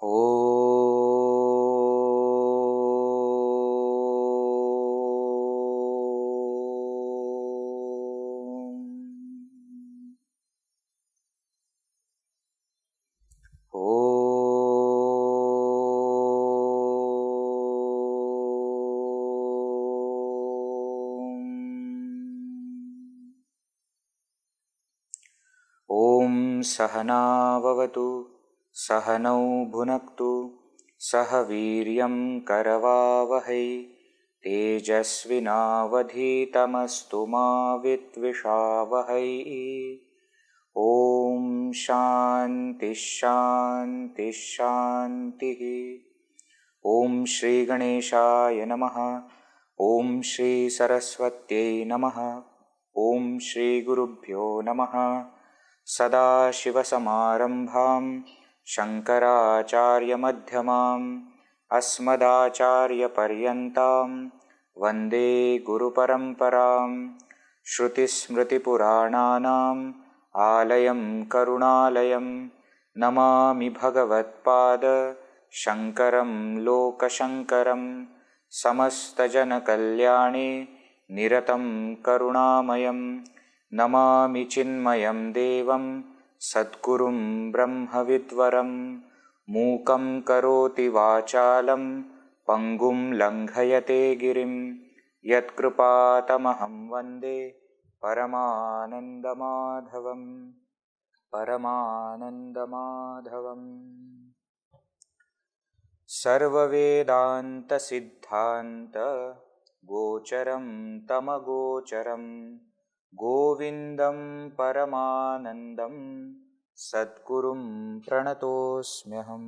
Om. Om Sahana Vavatu Sahanau Bhunaktu Sah Viryam Karavavahai Tejasvinavadhitamastu ma Vitvishawahai. Om Shanti Shanti Shanti. Om Shri Ganeshaya Namaha. Om Shri Saraswatyai Namaha. Om Shri Gurubhyo Namaha. Sadashivasamarambham Shankaracharyamadhyamam Asmadacharyaparyantam Vande Guruparamparam. Shrutismritipurananam Alayam Karunalayam Namami Bhagavatpada Shankaram Lokashankaram Samastajana Kalyane Niratam Karunamayam Namami Chinmayam Devam Sadgurum Brahmavidvaram Mukam Karoti Vachalam Pangum Langhayate Girim Yatkrupatamaham Vande Paramanandamadhavam. Sarva Vedanta Siddhanta Gocharam Tamagocharam Govindam Paramanandam Sadgurum Pranatosmyaham.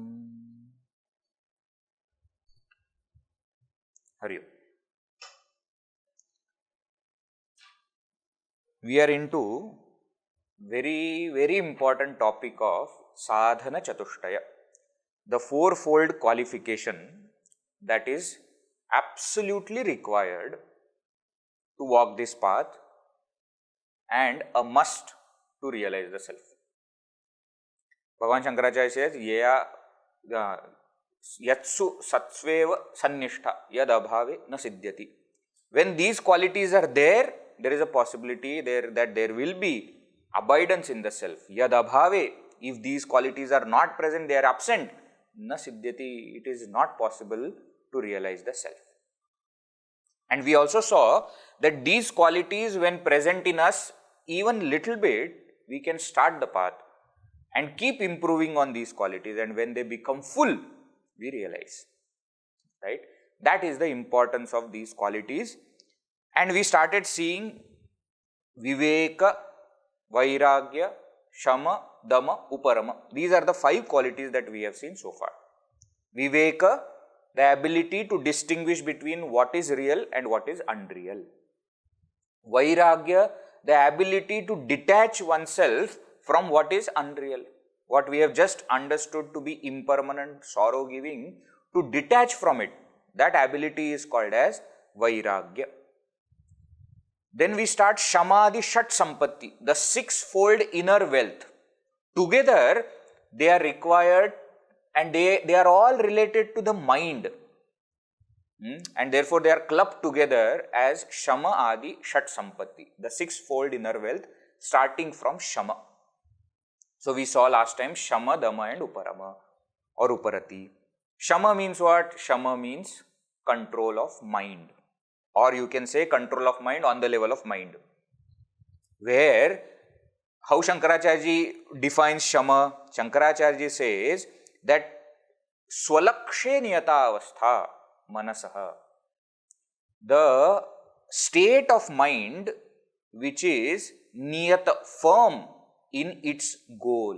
Hari Om. We are into very important topic of sadhana chatushtaya, the fourfold qualification that is absolutely required to walk this path and a must to realize the self. Bhagavan Shankaracharya says, yatsu satsveva sannishtha yad abhave na siddhyati. When these qualities are there, there is a possibility that there will be abidance in the self. Yad abhave, if these qualities are not present, they are absent, na siddhyati, it is not possible to realize the self. And we also saw that these qualities, when present in us even little bit, we can start the path and keep improving on these qualities, and when they become full, we realize, right? That is the importance of these qualities. And we started seeing Viveka, Vairagya, Shama, Dama, Uparama. These are the 5 qualities that we have seen so far. Viveka, the ability to distinguish between what is real and what is unreal. Vairagya, the ability to detach oneself from what is unreal. What we have just understood to be impermanent, sorrow giving, to detach from it, that ability is called as Vairagya. Then we start Shamadhi Shat Sampatti, the 6-fold inner wealth. Together, they are required and they are all related to the mind. And therefore, they are clubbed together as Shama Adi Shat Sampatti, the 6-fold inner wealth starting from Shama. So, we saw last time Shama, Dama and Uparama or Uparati. Shama means what? Shama means control of mind, or you can say control of mind on the level of mind. Where, how Shankaracharya ji defines Shama? Shankaracharya ji says that Swalakshe Niyata Avastha Manasaha, the state of mind which is Niyata, firm in its goal.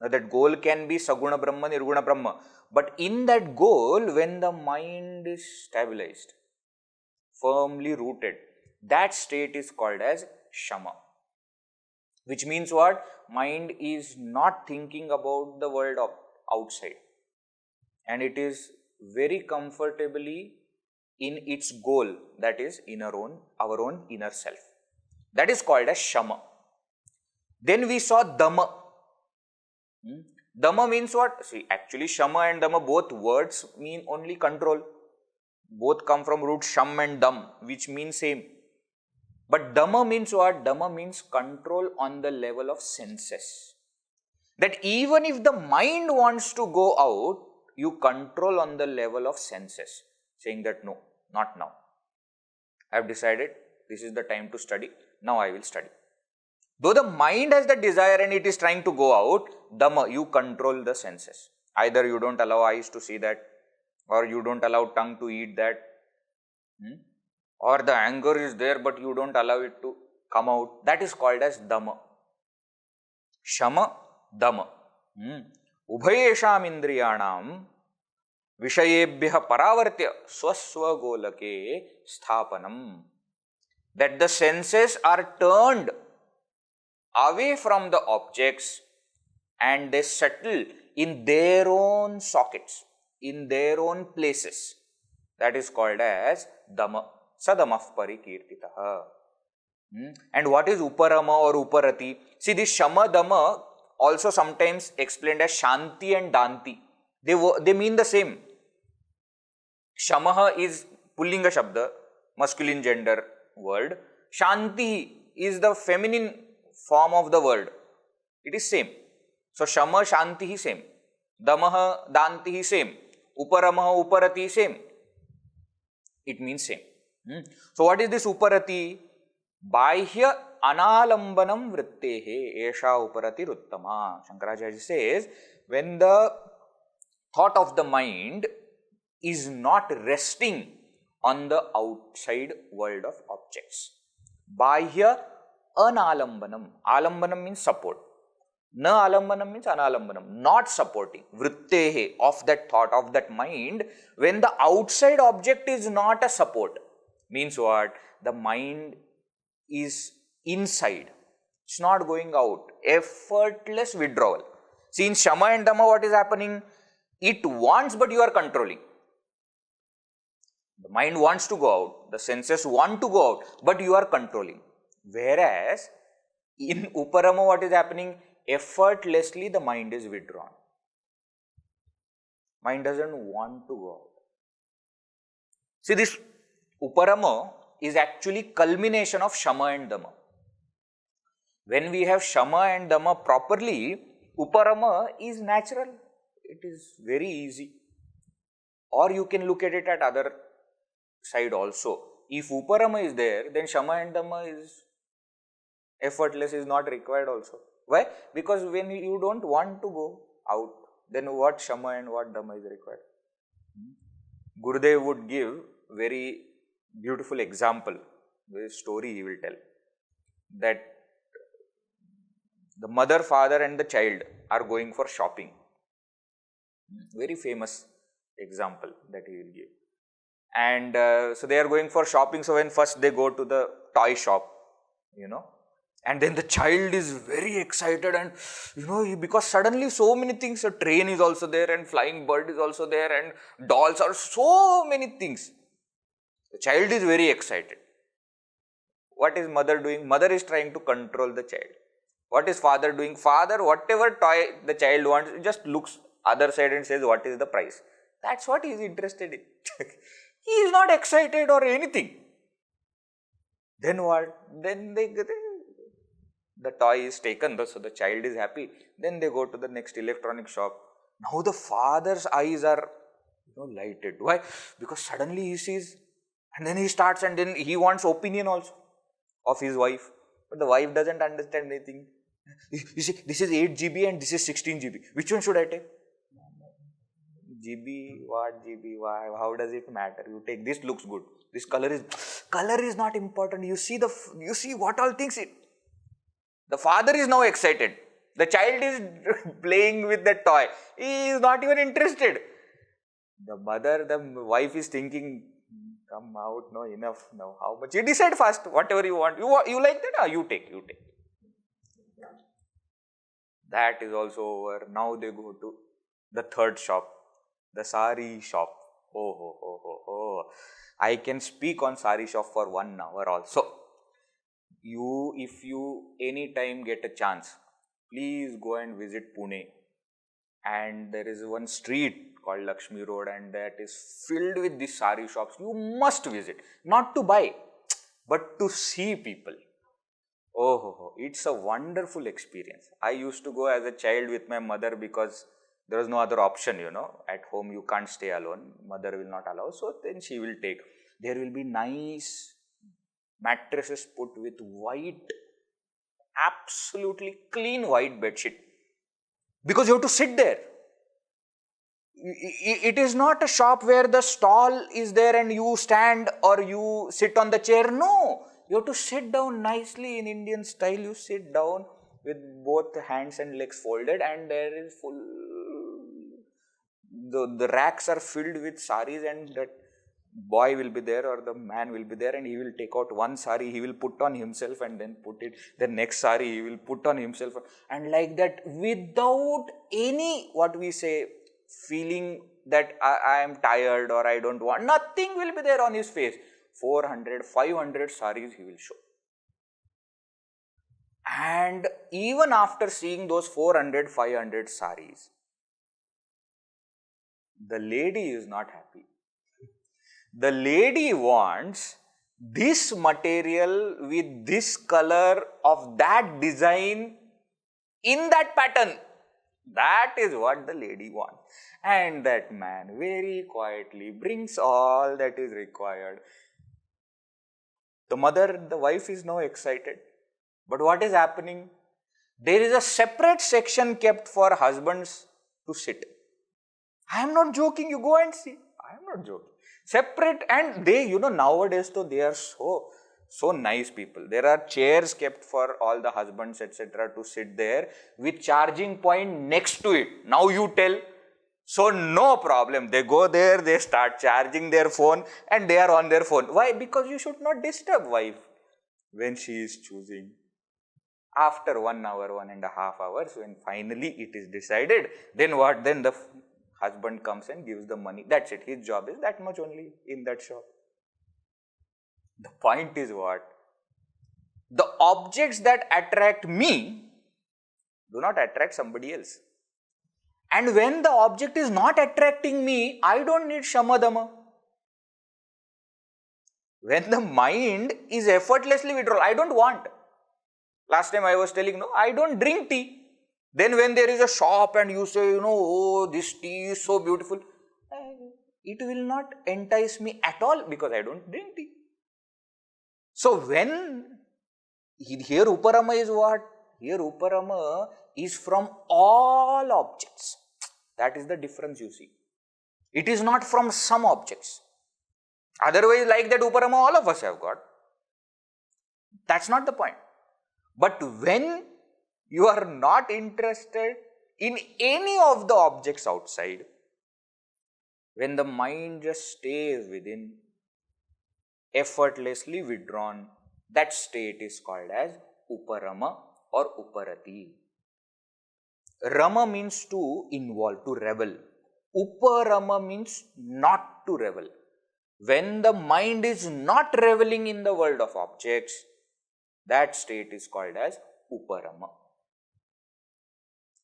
Now, that goal can be Saguna Brahma, Nirguna Brahma, but in that goal, when the mind is stabilized, firmly rooted, that state is called as Shama. Which means what? Mind is not thinking about the world outside, and it is very comfortably in its goal, that is in our own inner self. That is called as Shama. Then we saw Dama. Dhamma means what? See, actually Shama and Dhamma, both words mean only control. Both come from root Sham and Dham, which mean same. But Dhamma means what? Dhamma means control on the level of senses. That even if the mind wants to go out, you control on the level of senses. Saying that no, not now. I have decided this is the time to study. Now I will study. Though the mind has the desire and it is trying to go out, Dhamma, you control the senses. Either you don't allow eyes to see that, or you don't allow tongue to eat that, or the anger is there but you don't allow it to come out. That is called as Dhamma. Shama, Dhamma. Ubhayesham indriyanam vishayebhya paravartya swaswa golake sthapanam. That the senses are turned away from the objects and they settle in their own sockets, in their own places. That is called as Dhamma. Sadamah parikirtitaha. And what is Uparama or Uparati? See, this Shama Dhamma also sometimes explained as Shanti and Danti. They mean the same. Shamaha is Pullinga Shabda, masculine gender word. Shanti is the feminine form of the word. It is same. So, Shama, Shanti is same. Damaha, Danti is same. Uparamaha, Uparati is same. It means same. So, what is this Uparati? Bahya analambanam vrittehe esha uparati ruttama. Shankaracharya says, when the thought of the mind is not resting on the outside world of objects. Bahya analambanam. Alambanam means support. Na alambanam means analambanam. Not supporting. Vrittehe, of that thought, of that mind, when the outside object is not a support. Means what? The mind is inside. It's not going out. Effortless withdrawal. See, in Shama and Dhamma, what is happening? It wants, but you are controlling. The mind wants to go out. The senses want to go out, but you are controlling. Whereas, in Uparama, what is happening? Effortlessly, the mind is withdrawn. Mind doesn't want to go out. See, this Uparama is actually culmination of Shama and Dhamma. When we have Shama and Dhamma properly, Uparama is natural. It is very easy. Or you can look at it at other side also. If Uparama is there, then Shama and Dhamma is effortless, is not required also. Why? Because when you don't want to go out, then what Shama and what Dhamma is required? Gurudev would give very beautiful example, the story he will tell, that the mother, father and the child are going for shopping. Very famous example that he will give. And so they are going for shopping. So when first they go to the toy shop, and then the child is very excited and because suddenly so many things, a train is also there and flying bird is also there and dolls are so many things. The child is very excited. What is mother doing? Mother is trying to control the child. What is father doing? Father, whatever toy the child wants, just looks other side and says, what is the price? That's what he is interested in. He is not excited or anything. Then what? Then the toy is taken, so the child is happy. Then they go to the next electronic shop. Now the father's eyes are lighted. Why? Because suddenly he sees, and then he starts, and then he wants opinion also of his wife. But the wife doesn't understand anything. You see, this is 8 GB and this is 16 GB. Which one should I take? GB, what GB, why, how does it matter? You take this, looks good. This color is not important. You see what all things it. The father is now excited. The child is playing with the toy. He is not even interested. The wife is thinking, come out, no, enough, now, how much? You decide fast, whatever you want. You like that? You take. That is also over. Now they go to the third shop, the sari shop. Oh. I can speak on sari shop for 1 hour also. If you anytime get a chance, please go and visit Pune. and there is one street called Lakshmi Road, and that is filled with these sari shops. You must visit, not to buy, but to see people. Oh, it's a wonderful experience. I used to go as a child with my mother because there was no other option, At home you can't stay alone. Mother will not allow. So then she will take. There will be nice mattresses put with white, absolutely clean white bedsheet. Because you have to sit there. It is not a shop where the stall is there and you stand or you sit on the chair. No. You have to sit down nicely in Indian style. You sit down with both hands and legs folded, and there is full, the racks are filled with saris, and that boy will be there or the man will be there, and he will take out one sari, he will put on himself and then put it, the next sari he will put on himself, and like that, without any, what we say, feeling that I am tired or I don't want, nothing will be there on his face. 400, 500 saris he will show. And even after seeing those 400, 500 saris, the lady is not happy. The lady wants this material with this color of that design in that pattern. That is what the lady wants. And that man very quietly brings all that is required. The mother, the wife is now excited. But what is happening? There is a separate section kept for husbands to sit. I am not joking, you go and see. I am not joking. Separate, and they, nowadays though they are so nice people. There are chairs kept for all the husbands, etc. to sit there with charging point next to it. Now you tell. So no problem. They go there, they start charging their phone and they are on their phone. Why? Because you should not disturb wife when she is choosing. After 1 hour, 1.5 hours, when finally it is decided, then what? Then the husband comes and gives the money. That's it. His job is that much only in that shop. The point is what? The objects that attract me do not attract somebody else. And when the object is not attracting me, I don't need shamadama. When the mind is effortlessly withdrawal, I don't want. Last time I was telling, I don't drink tea. Then when there is a shop and you say, oh, this tea is so beautiful, it will not entice me at all because I don't drink tea. So when, here Uparama is what? Here Uparama is from all objects. That is the difference you see. It is not from some objects. Otherwise, like that Uparama all of us have got. That's not the point. But when you are not interested in any of the objects outside, when the mind just stays within, effortlessly withdrawn, that state is called as Uparama or Uparati. Rama means to involve, to revel. Uparama means not to revel. When the mind is not reveling in the world of objects, that state is called as Uparama.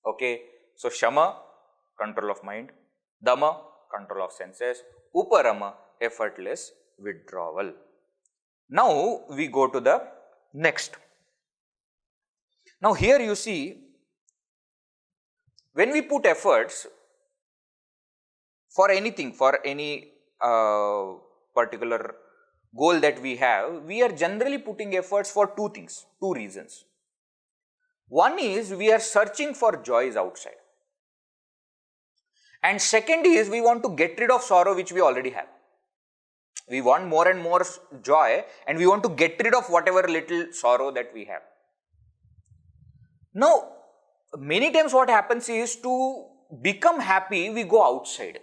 Okay, so Shama, control of mind, Dama, control of senses, Uparama, effortless withdrawal. Now we go to the next. Now here you see, when we put efforts for anything, for any particular goal that we have, we are generally putting efforts for two things, two reasons. One is we are searching for joys outside. And second is we want to get rid of sorrow which we already have. We want more and more joy and we want to get rid of whatever little sorrow that we have. Now, many times what happens is to become happy, we go outside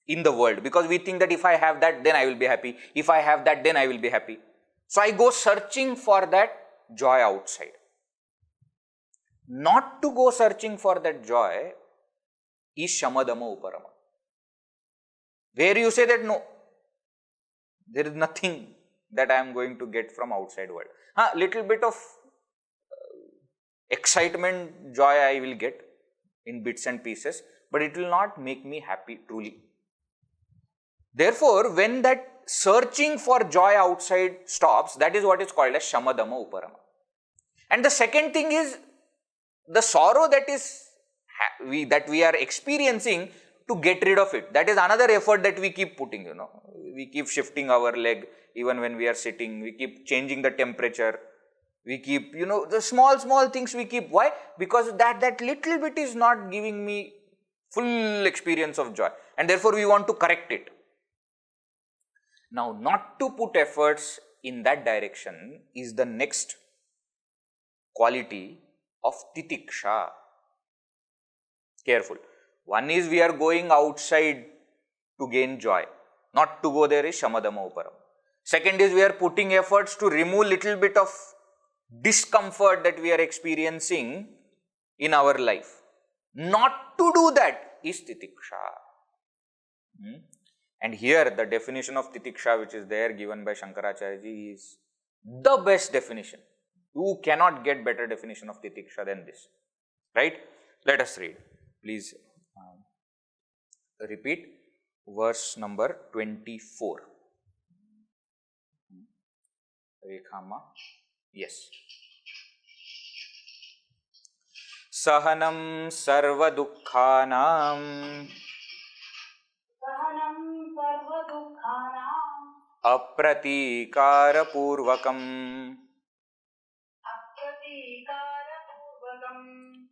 in the world because we think that if I have that, then I will be happy. If I have that, then I will be happy. So I go searching for that joy outside. Not to go searching for that joy is Shamadama Uparama. Where you say that no, there is nothing that I am going to get from outside world. Little bit of excitement, joy I will get. in bits and pieces, but it will not make me happy truly. Therefore, when that searching for joy outside stops, that is what is called as shamadama uparama. And the second thing is the sorrow that we are experiencing, to get rid of it. That is another effort that we keep putting, We keep shifting our leg even when we are sitting. We keep changing the temperature. We keep, the small things we keep. Why? Because that little bit is not giving me full experience of joy. And therefore, we want to correct it. Now, not to put efforts in that direction is the next quality of titiksha. Careful. One is we are going outside to gain joy. Not to go there is shamadama uparam. Second is we are putting efforts to remove little bit of discomfort that we are experiencing in our life. Not to do that is titiksha. And here the definition of titiksha which is there given by Shankaracharya ji is the best definition. You cannot get better definition of titiksha than this. Right? Let us read. Please repeat verse number 24. Rekhama. Yes. Sahanam sarva dukkhanam apratikara purvakam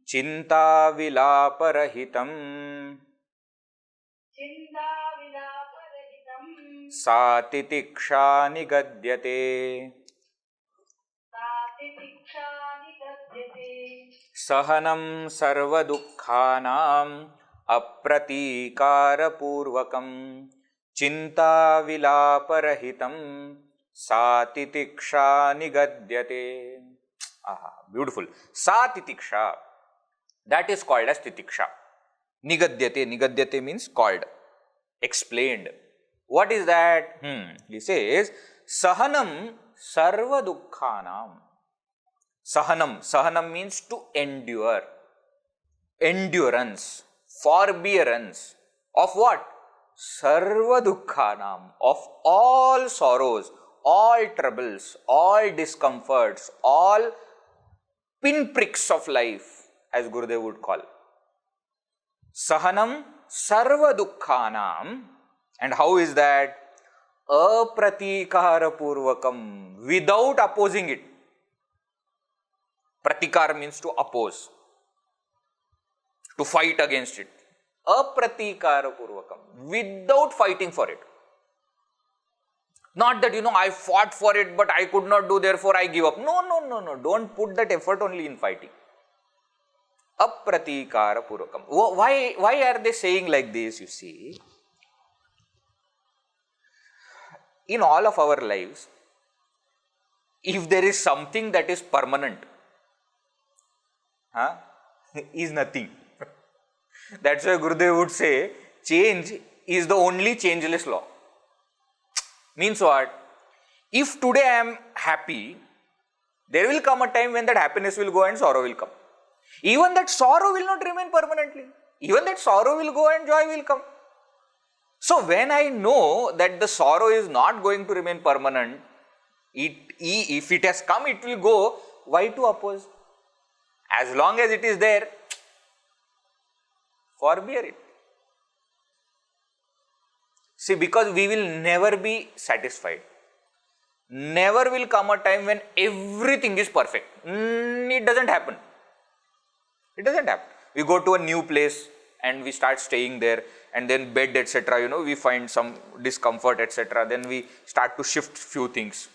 chinta vilaparahitam sa titiksha nigadyate. Sahanam sarva dukkhanam apratikara purvakam chinta vilaparahitam sa titiksha nigadyate. Beautiful. Sa titiksha. That is called as titiksha. Nigadyate. Nigadyate means called, explained. What is that? He says, Sahanam sarva dukkhanam. Sahanam means to endure. Endurance, forbearance of what? Sarva dukkhanam, of all sorrows, all troubles, all discomforts, all pinpricks of life, as Gurudev would call. Sahanam sarva dukkhanam. And how is that? Apratikara purvakam, without opposing it. Pratikar means to oppose, to fight against it. Apratikara purvakam, without fighting for it. Not that, I fought for it, but I could not do, therefore I give up. No. Don't put that effort only in fighting. Apratikara purvakam. Why are they saying like this, you see? In all of our lives, if there is something that is permanent, is nothing. That's why Gurudev would say, change is the only changeless law. Means what? If today I am happy, there will come a time when that happiness will go and sorrow will come. Even that sorrow will not remain permanently. Even that sorrow will go and joy will come. So when I know that the sorrow is not going to remain permanent, if it has come, it will go, why to oppose? As long as it is there, forbear it. See, because we will never be satisfied. Never will come a time when everything is perfect. It doesn't happen. It doesn't happen. We go to a new place and we start staying there, and then bed, etc. We find some discomfort, etc. Then we start to shift few things.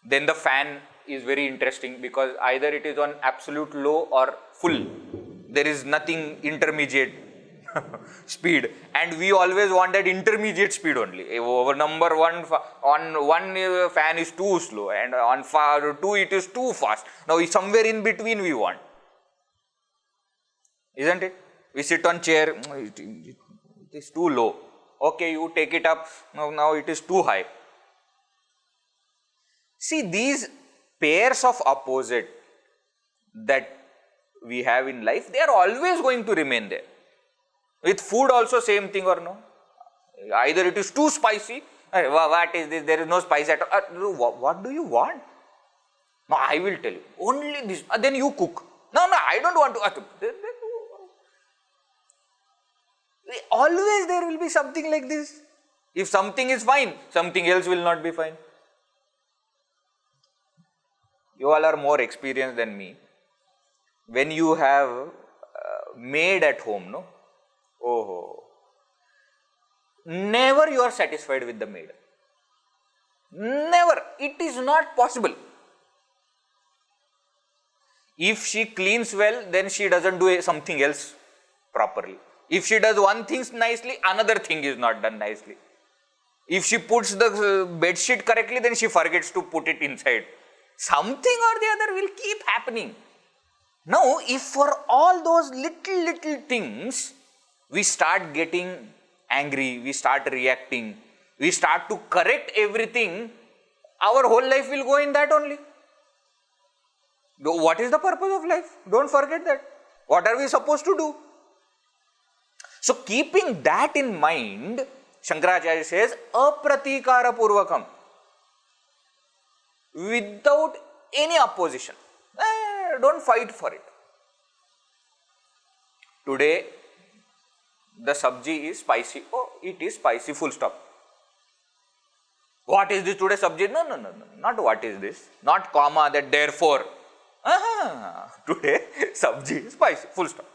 Then the fan is very interesting because either it is on absolute low or full. There is nothing intermediate speed, and we always want that intermediate speed only. Number one, on one fan is too slow, and on two it is too fast. Now somewhere in between we want, isn't it? We sit on chair, it is too low. Okay, you take it up, now it is too high. See, these pairs of opposite that we have in life, they are always going to remain there. With food also same thing or no? Either it is too spicy, what is this, there is no spice at all. What do you want? No, I will tell you, only this, then you cook. No, I don't want to. Always there will be something like this. If something is fine, something else will not be fine. You all are more experienced than me. When you have maid at home, no? Oh, never you are satisfied with the maid. Never. It is not possible. If she cleans well, then she doesn't do something else properly. If she does one thing nicely, another thing is not done nicely. If she puts the bed sheet correctly, then she forgets to put it inside. Something or the other will keep happening. Now, if for all those little things, we start getting angry, we start reacting, we start to correct everything, our whole life will go in that only. What is the purpose of life? Don't forget that. What are we supposed to do? So, keeping that in mind, Shankaracharya says, apratikara purvakam, without any opposition. Don't fight for it. Today, the sabji is spicy. Oh, it is spicy, full stop. What is this today sabji? No, not what is this. Not comma, that therefore. Today, sabji is spicy, full stop.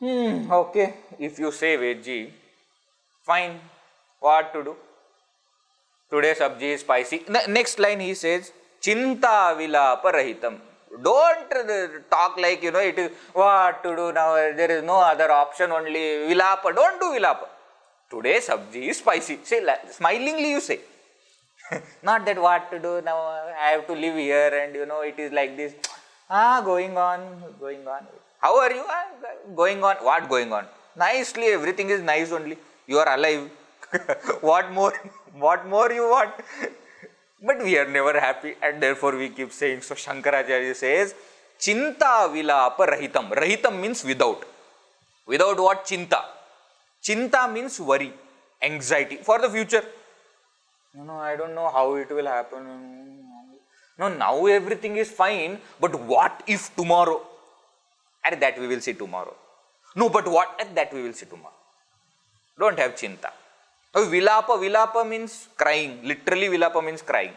Okay, if you say veggie, fine. What to do? Today sabji is spicy. Next line he says, Chinta vilapa rahitam. Don't talk like, it is what to do now. There is no other option, only vilapa. Don't do vilapa. Today sabji is spicy. Say, smilingly you say. Not that what to do now. I have to live here and it is like this. Going on. How are you? Going on. What going on? Nicely, everything is nice only. You are alive. What more you want? But we are never happy and therefore we keep saying. So Shankaracharya says, Chinta vilapa rahitam. Rahitam means without. Without what? Chinta. Chinta means worry, anxiety for the future. I don't know how it will happen. No, now everything is fine, but what if tomorrow? And that we will see tomorrow. No, but what? And that we will see tomorrow. Don't have chinta. Vilapa means crying. Literally vilapa means crying.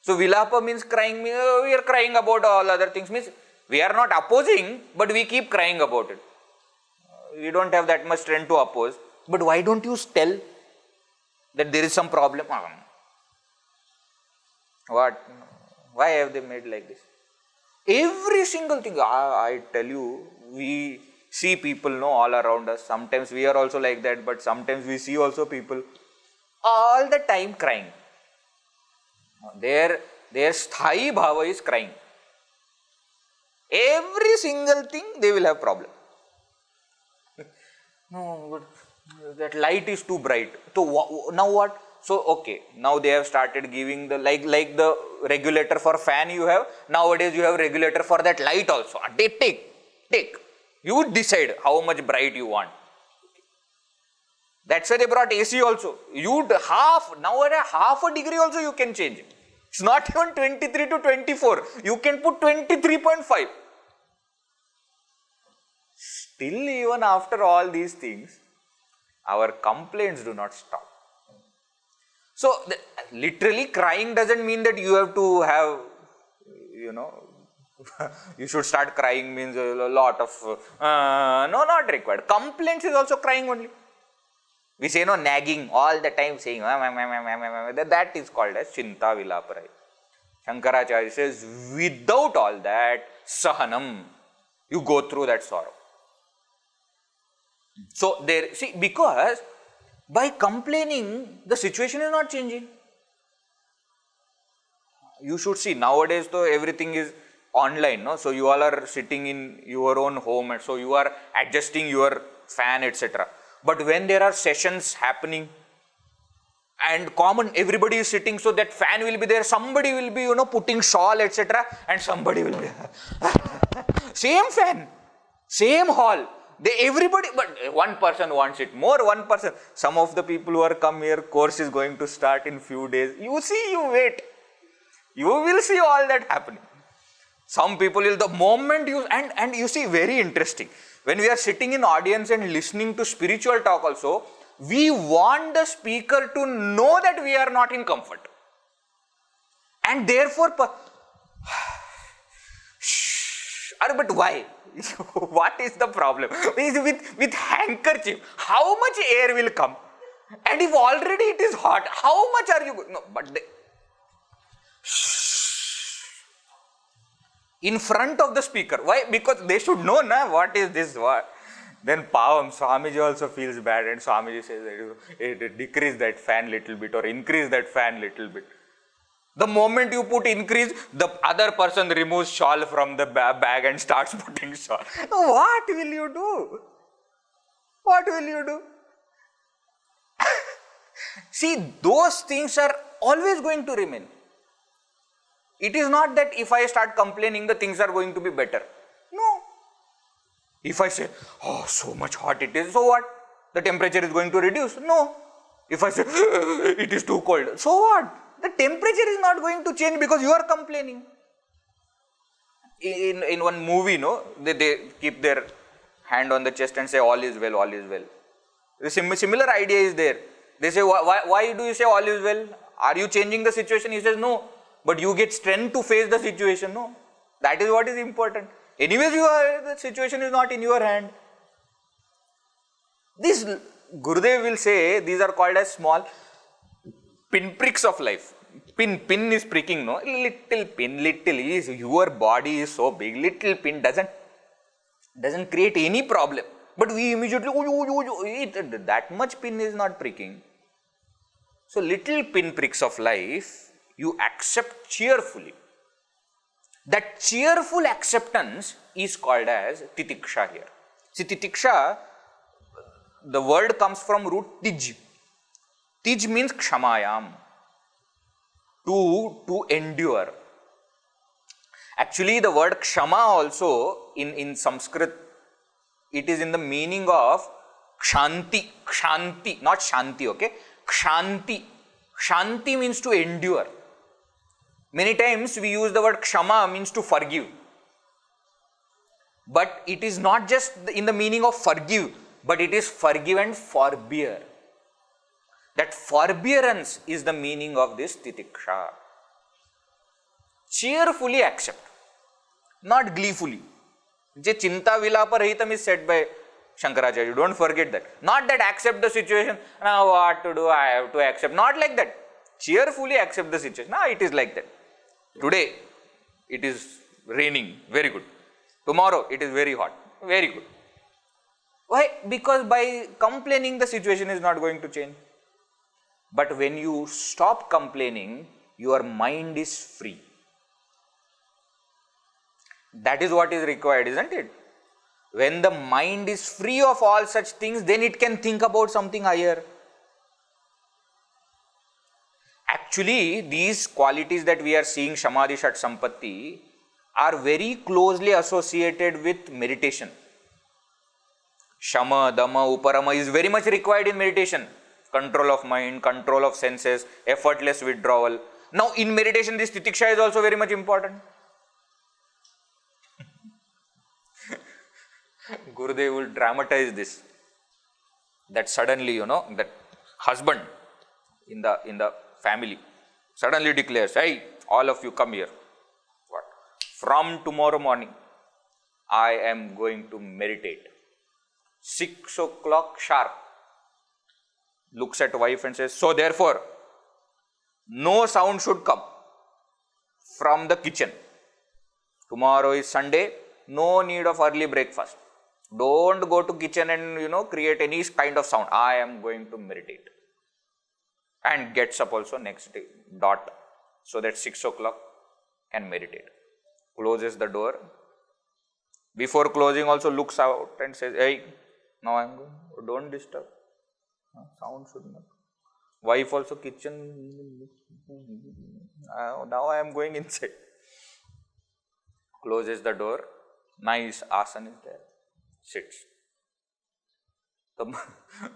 So vilapa means crying, we are crying about all other things. Means we are not opposing, but we keep crying about it. We don't have that much strength to oppose. But why don't you tell that there is some problem? What? Why have they made like this? Every single thing, I tell you, we see people all around us. Sometimes we are also like that, but sometimes we see also people all the time crying. Their sthai bhava is crying. Every single thing they will have problem. No, but that light is too bright. So now what? So okay, now they have started giving the like the regulator for fan you have. Nowadays you have regulator for that light also. Take. You decide how much bright you want. That's why they brought AC also. Nowadays half a degree also you can change it. It's not even 23 to 24. You can put 23.5. Still, even after all these things, our complaints do not stop. So, literally crying doesn't mean that you have to have, you should start crying means a lot of, no, not required. Complaints is also crying only. We say nagging all the time saying, that is called as Chinta Vilaparai. Shankaracharya says, without all that, Sahanam, you go through that sorrow. So, because by complaining, the situation is not changing. You should see, nowadays though everything is online, no? So you all are sitting in your own home and so you are adjusting your fan, etc. But when there are sessions happening and common, everybody is sitting, so that fan will be there, somebody will be, putting shawl, etc., and somebody will be same fan, same hall, everybody, but one person wants it more, one person, some of the people who are come here, course is going to start in few days, you see, you wait, you will see all that happening. Some people will, the moment you, and you see, very interesting, when we are sitting in audience and listening to spiritual talk also, we want the speaker to know that we are not in comfort. And therefore, but why? What is the problem? With handkerchief, how much air will come? And if already it is hot, how much are you? No, but in front of the speaker. Why? Because they should know, what is this? What? Then Pavam, Swamiji also feels bad, and Swamiji says, decrease that fan little bit or increase that fan little bit. The moment you put increase, the other person removes shawl from the bag and starts putting shawl. What will you do? What will you do? See, those things are always going to remain. It is not that if I start complaining, the things are going to be better. No. If I say, oh, so much hot it is, so what? The temperature is going to reduce? No. If I say, it is too cold, so what? The temperature is not going to change because you are complaining. In one movie, they keep their hand on the chest and say, all is well, all is well. The similar idea is there. They say, why do you say all is well? Are you changing the situation? He says, no. But you get strength to face the situation, no? That is what is important. Anyways, the situation is not in your hand. This Gurudev will say, these are called as small pinpricks of life. Pin is pricking, no? Little pin, little is, your body is so big, little pin doesn't create any problem. But we immediately, that much pin is not pricking. So little pinpricks of life, you accept cheerfully. That cheerful acceptance is called as titiksha here. See, titiksha, the word comes from root tij. Tij means kshamayam, to endure. Actually, the word kshama also in Sanskrit, it is in the meaning of kshanti, not shanti, okay? Kshanti. Shanti means to endure. Many times we use the word kshama means to forgive. But it is not just in the meaning of forgive, but it is forgive and forbear. That forbearance is the meaning of this titiksha. Cheerfully accept, not gleefully. Je chinta vilapa rahitam is said by Shankaracharya. Don't forget that. Not that accept the situation, now what to do, I have to accept. Not like that. Cheerfully accept the situation. Now it is like that. Today it is raining, very good. Tomorrow it is very hot, very good. Why? Because by complaining the situation is not going to change. But when you stop complaining, your mind is free. That is what is required, isn't it? When the mind is free of all such things, then it can think about something higher. Actually, these qualities that we are seeing, Samadhi, Shat, Sampatti, are very closely associated with meditation. Shama, Dama, Uparama is very much required in meditation. Control of mind, control of senses, effortless withdrawal. Now, in meditation, this titiksha is also very much important. Gurudev will dramatize this. That suddenly, that husband in the family suddenly declares, hey, all of you come here. What? From tomorrow morning, I am going to meditate. 6 o'clock sharp. Looks at wife and says, so therefore, no sound should come from the kitchen. Tomorrow is Sunday, no need of early breakfast. Don't go to kitchen and create any kind of sound. I am going to meditate. And gets up also next day, dot, so that 6 o'clock can meditate. Closes the door. Before closing also looks out and says, hey, now I am going, don't disturb. Sound should not. Wife also kitchen. Now I am going inside. Closes the door. Nice asan is there. Sits. The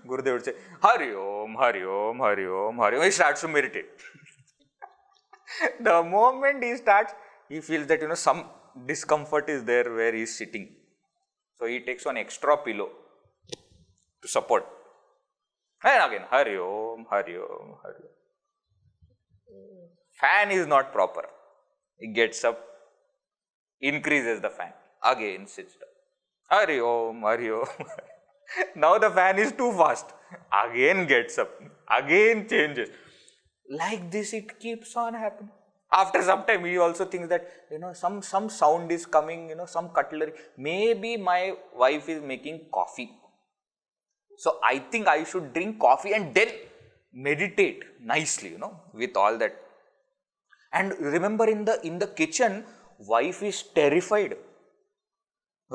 Gurudev would say, Hari Om, Hari Om, Hari Om, Hari Om. He starts to meditate. The moment he starts, he feels that some discomfort is there where he is sitting. So he takes one extra pillow to support. And again, Hari Om, Hari Om, Hari Om. Fan is not proper. He gets up, increases the fan. Again sits down. Hari Om, Hari Om. Now the fan is too fast. Again gets up. Again changes. Like this it keeps on happening. After some time he also thinks that some sound is coming, some cutlery. Maybe my wife is making coffee. So I think I should drink coffee and then meditate nicely, with all that. And remember in the kitchen, wife is terrified.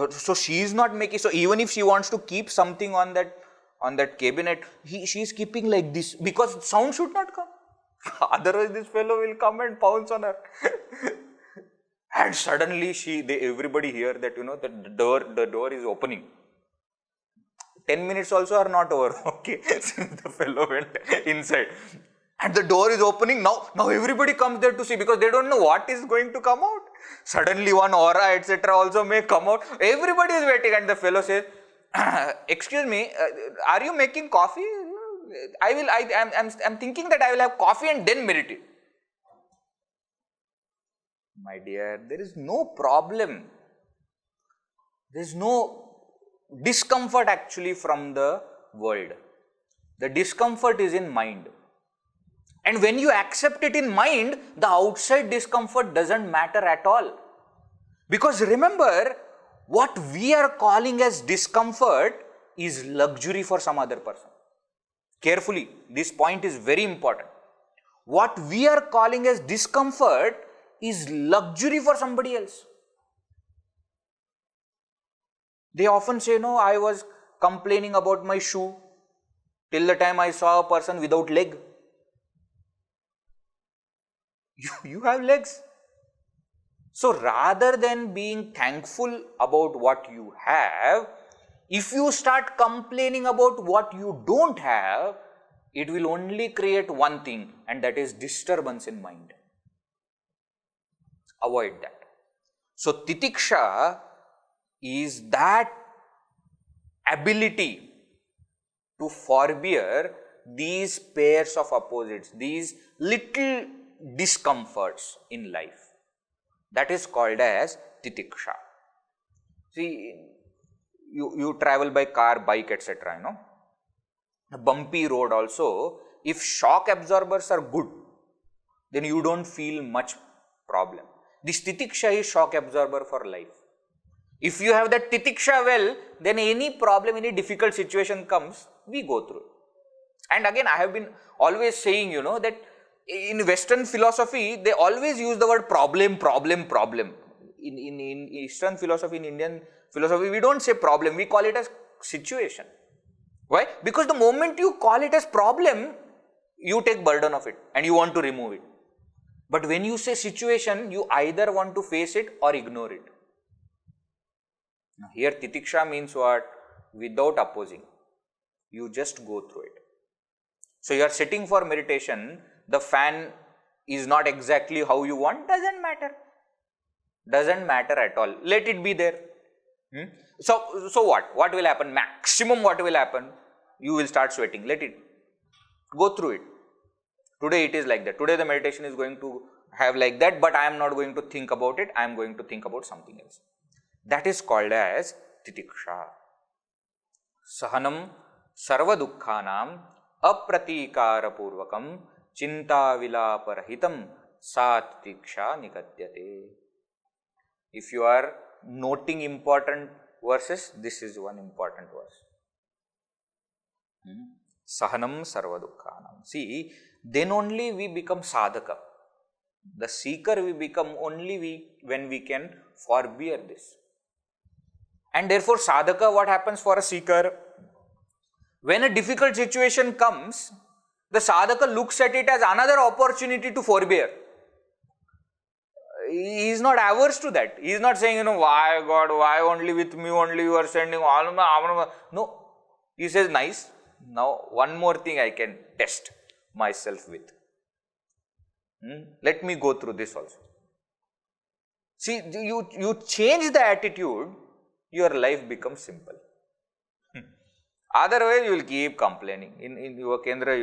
So she is not making, so even if she wants to keep something on that cabinet, she is keeping like this because sound should not come. Otherwise this fellow will come and pounce on her. And suddenly everybody hear that the door is opening. 10 minutes also are not over. Okay. The fellow went inside. And the door is opening. Now everybody comes there to see because they don't know what is going to come out. Suddenly one aura, etc. also may come out. Everybody is waiting and the fellow says, excuse me, are you making coffee? I'm thinking that I will have coffee and then meditate. My dear, there is no problem. There is no discomfort actually from the world. The discomfort is in mind. And when you accept it in mind, the outside discomfort doesn't matter at all. Because remember, what we are calling as discomfort is luxury for some other person. Carefully, this point is very important. What we are calling as discomfort is luxury for somebody else. They often say, I was complaining about my shoe till the time I saw a person without leg. You have legs. So rather than being thankful about what you have, if you start complaining about what you don't have, it will only create one thing, and that is disturbance in mind. Avoid that. So titiksha is that ability to forbear these pairs of opposites, these little discomforts in life. That is called as titiksha. See, you travel by car, bike, etc. A bumpy road also, if shock absorbers are good, then you don't feel much problem. This titiksha is shock absorber for life. If you have that titiksha well, then any problem, any difficult situation comes, we go through it. And again, I have been always saying, that in Western philosophy, they always use the word problem. In Eastern philosophy, in Indian philosophy, we don't say problem, we call it as situation. Why? Because the moment you call it as problem, you take burden of it and you want to remove it. But when you say situation, you either want to face it or ignore it. Now, here titiksha means what? Without opposing. You just go through it. So you are sitting for meditation, the fan is not exactly how you want, doesn't matter. Doesn't matter at all. Let it be there. So what? What will happen? Maximum what will happen? You will start sweating. Let it. Go through it. Today it is like that. Today the meditation is going to have like that, but I am not going to think about it. I am going to think about something else. That is called as titiksha. Sahanam sarva dukkhanam apratikara purvakam chinta vilaparahitam satitiksha nikatyate. If you are noting important verses, this is one important verse. Sahanam sarva dukkhanam. See, then only we become sadhaka. The seeker we become only when we can forbear this. And therefore sadhaka, what happens for a seeker? When a difficult situation comes, The sadhaka looks at it as another opportunity to forbear. He is not averse to that. He is not saying, why God, why only with me only you are sending all my. No. He says, nice. Now, one more thing I can test myself with. Let me go through this also. See, you change the attitude, your life becomes simple. Otherwise, you will keep complaining. In your Kendra,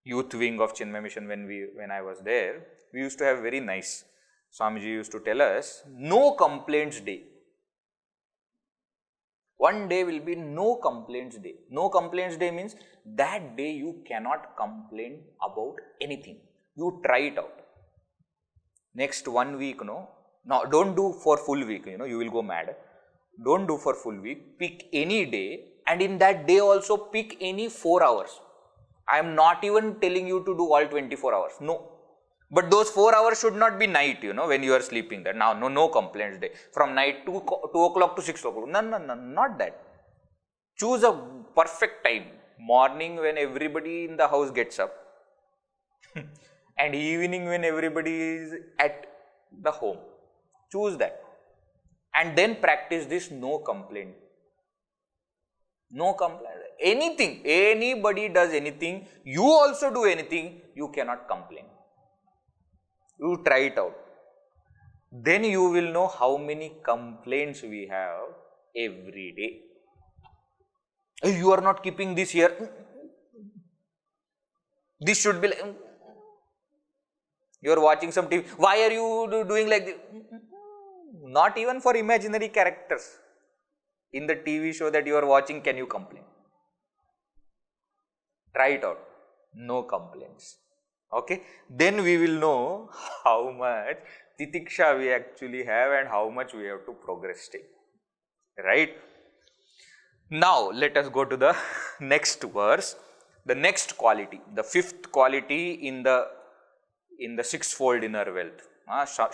youth wing of Chinmay Mission, when I was there, we used to have very nice. Swamiji used to tell us, no complaints day. One day will be no complaints day. No complaints day means that day you cannot complain about anything. You try it out. Next 1 week, no, don't do for full week, you will go mad. Don't do for full week. Pick any day, and in that day also pick any 4 hours. I am not even telling you to do all 24 hours. No. But those 4 hours should not be night, when you are sleeping there. Now, no complaints day. From night 2 o'clock to 6 o'clock. No, not that. Choose a perfect time. Morning when everybody in the house gets up. And evening when everybody is at the home. Choose that. And then practice this no complaint. No complaint. Anything, anybody does anything, you also do anything, you cannot complain. You try it out. Then you will know how many complaints we have every day. You are not keeping this here. This should be like. You are watching some TV. Why are you doing like this? Not even for imaginary characters. In the TV show that you are watching, can you complain? Try it out. No complaints. Okay. Then we will know how much titiksha we actually have and how much we have to progress still. Right? Now, let us go to the next verse. The next quality, the fifth quality in the sixfold inner wealth.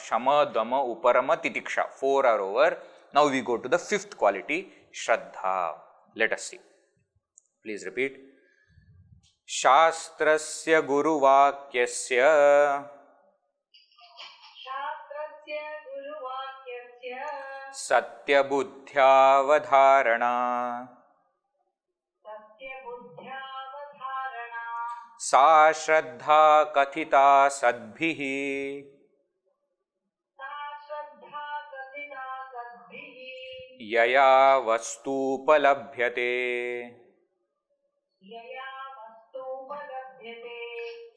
Shama, Dama, Uparama, Titiksha. 4 are over. Now we go to the fifth quality, Shraddha. Let us see. Please repeat. Shastrasya Guru Vakyasya Satya Buddhyavadharana Sa Shraddha Kathita Sadbhihi Yaya Vastupalabhyate.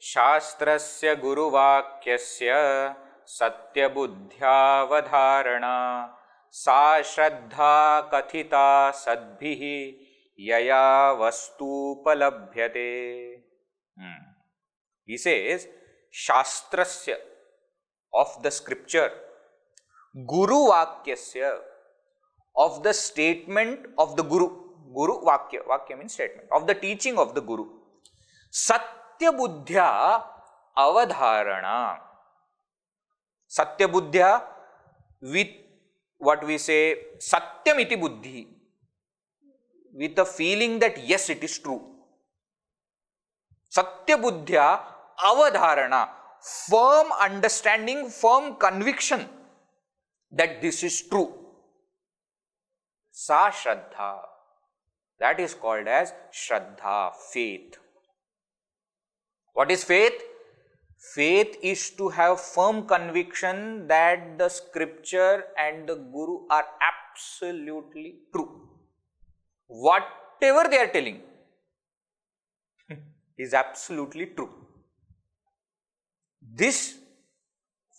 Shastrasya Guru Vakyasya Satya Buddhyavadharana Sa Shraddha Kathita Sadbhihi Yaya Vastupalabhyate. He says, Shastrasya, of the scripture, Guru Vakyasya, of the statement of the Guru. Guru Vakya. Vakya means statement. Of the teaching of the Guru. Satya Buddhya Avadharana. Satya Buddhya with what we say, Satyamiti Buddhi. With a feeling that yes, it is true. Satya Buddhya Avadharana. Firm understanding, firm conviction that this is true. Sa Shraddha. That is called as Shraddha, faith. What is faith? Faith is to have firm conviction that the scripture and the Guru are absolutely true. Whatever they are telling is absolutely true. This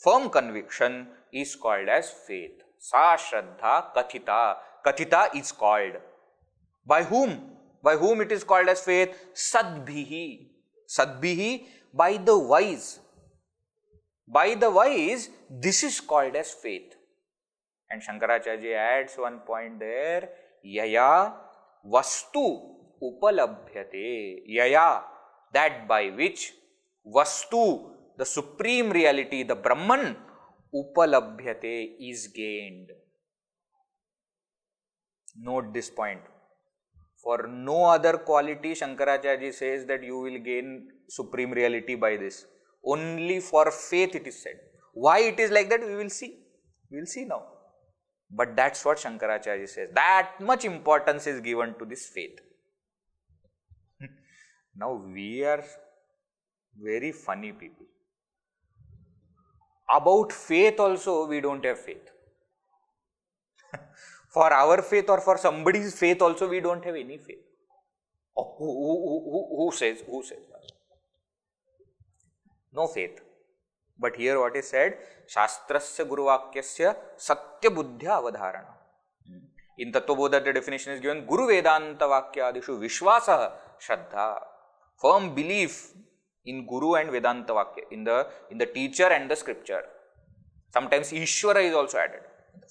firm conviction is called as faith. Sa Shraddha Kathita. Kathita is called. By whom? By whom it is called as faith? Sadbhihi. Sadbhihi, by the wise. By the wise, this is called as faith. And Shankaracharya adds one point there. Yaya Vastu Upalabhyate. Yaya, that by which Vastu, the supreme reality, the Brahman, Upalabhyate, is gained. Note this point. For no other quality, Shankaracharya says that you will gain supreme reality by this. Only for faith it is said. Why it is like that, we will see. We will see now. But that's what Shankaracharya says. That much importance is given to this faith. Now we are very funny people. About faith also, we don't have faith. For our faith or for somebody's faith also, we don't have any faith. Oh, who says? Who says that? No faith. But here what is said, Shastrasya Guruvakyasya Satya Buddhya Avadharana. In Tattvabodha, the definition is given, Guru Vedanta Vakyadishu Vishwasah Shraddha. Firm belief in Guru and Vedanta Vakya, in the teacher and the scripture. Sometimes Ishvara is also added.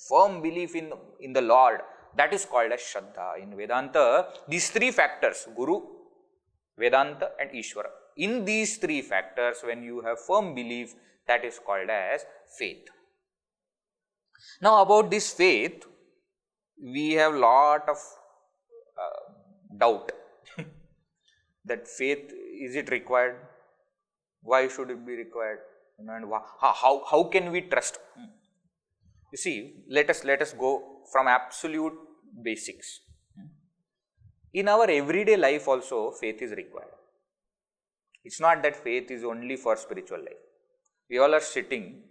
Firm belief in the Lord, that is called as Shraddha. In Vedanta, these three factors, Guru, Vedanta and Ishvara. In these three factors, when you have firm belief, that is called as faith. Now about this faith, we have lot of doubt. That faith, is it required? Why should it be required? And how can we trust? You see, let us go from absolute basics. In our everyday life also, faith is required. It's not that faith is only for spiritual life. We all are sitting,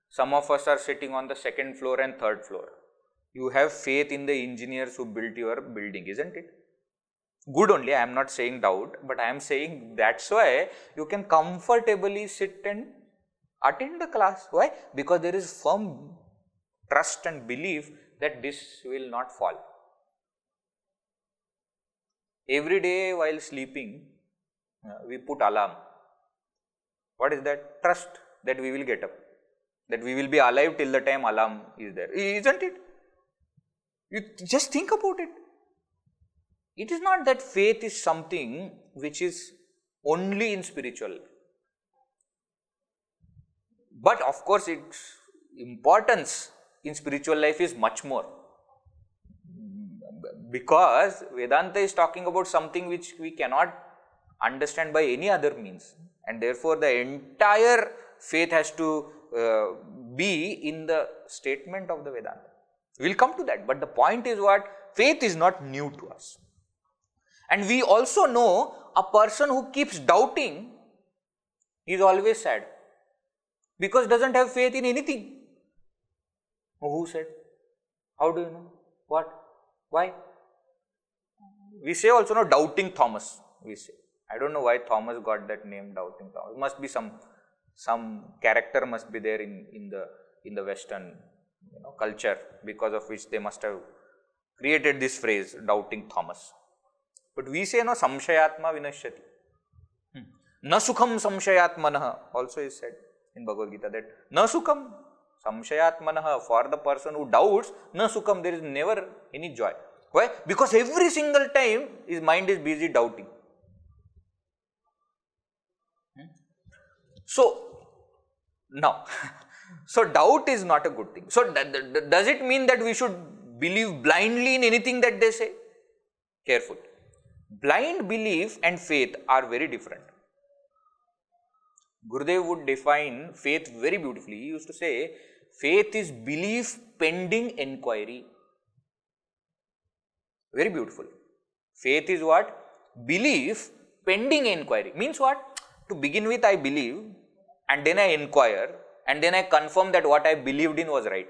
some of us are sitting on the second floor and third floor. You have faith in the engineers who built your building, isn't it? Good only, I am not saying doubt, but I am saying that's why you can comfortably sit and attend the class. Why? Because there is firm trust and belief that this will not fall. Every day while sleeping, we put alarm. What is that? Trust that we will get up, that we will be alive till the time alarm is there. Isn't it? You just think about it. It is not that faith is something which is only in spiritual. But of course, its importance in spiritual life is much more. Because Vedanta is talking about something which we cannot understand by any other means. And therefore, the entire faith has to be in the statement of the Vedanta. We will come to that. But the point is what? Faith is not new to us. And we also know a person who keeps doubting is always sad. Because doesn't have faith in anything. Who said? How do you know? What? Why? We say also no, doubting Thomas. We say. I don't know why Thomas got that name, doubting Thomas. Must be some character must be there in the Western culture, because of which they must have created this phrase, doubting Thomas. But we say no, samshayatma vinashyati. Na sukham samshayatmanah also is said in Bhagavad Gita, that na sukham samshayatmanah, for the person who doubts, na sukham, there is never any joy. Why? Because every single time his mind is busy doubting. So, now, so doubt is not a good thing. So, does it mean that we should believe blindly in anything that they say? Careful. Blind belief and faith are very different. Gurudev would define faith very beautifully. He used to say, faith is belief pending enquiry. Very beautiful. Faith is what? Belief pending inquiry. Means what? To begin with, I believe, and then I inquire, and then I confirm that what I believed in was right.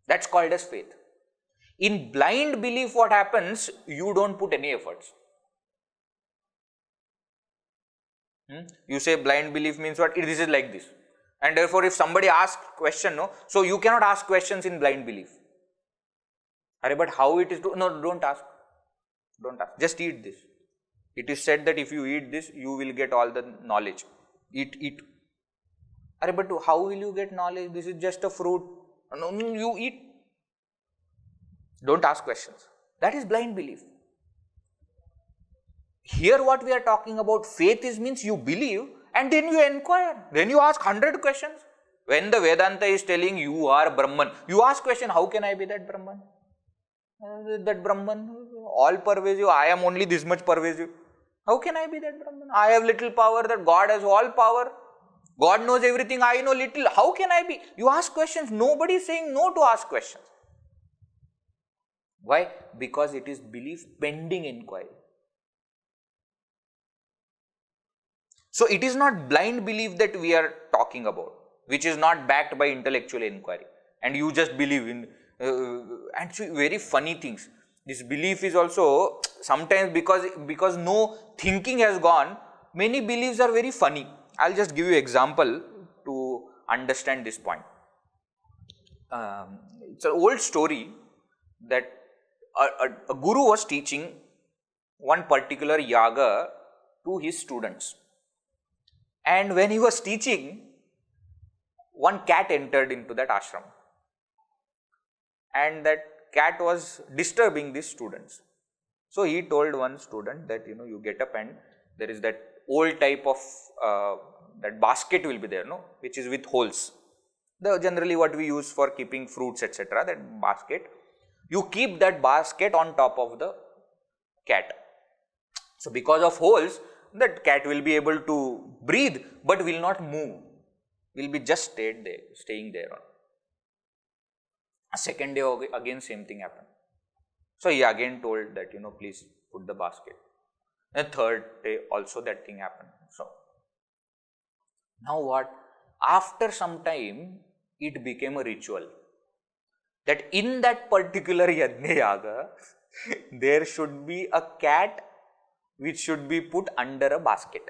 That's called as faith. In blind belief, what happens? You don't put any efforts. You say blind belief means what? This is like this. And therefore, if somebody asks question, no, so you cannot ask questions in blind belief. But how it is? No, don't ask. Don't ask. Just eat this. It is said that if you eat this, you will get all the knowledge. Eat. But how will you get knowledge? This is just a fruit. No, you eat. Don't ask questions. That is blind belief. Here what we are talking about, faith is means you believe and then you inquire. Then you ask 100 questions. When the Vedanta is telling you are Brahman, you ask question, how can I be that Brahman? That Brahman, all pervasive, I am only this much pervasive. How can I be that Brahman? I have little power, that God has all power. God knows everything, I know little. How can I be? You ask questions. Nobody is saying no to ask questions. Why? Because it is belief pending inquiry. So it is not blind belief that we are talking about, which is not backed by intellectual inquiry. And you just believe in, and so very funny things. This belief is also sometimes because no thinking has gone, many beliefs are very funny. I'll just give you example to understand this point. It's an old story that a guru was teaching one particular yaga to his students. And when he was teaching, one cat entered into that ashram. And that cat was disturbing these students. So he told one student that, you get up and there is that old type of, that basket will be there, which is with holes. Generally what we use for keeping fruits, etc., that basket. You keep that basket on top of the cat. So because of holes, that cat will be able to breathe but will not move, will be just staying there. A second day again same thing happened. So he again told that, please put the basket. And third day also that thing happened. So now what? After some time it became a ritual that in that particular Yajna Yaga there should be a cat which should be put under a basket.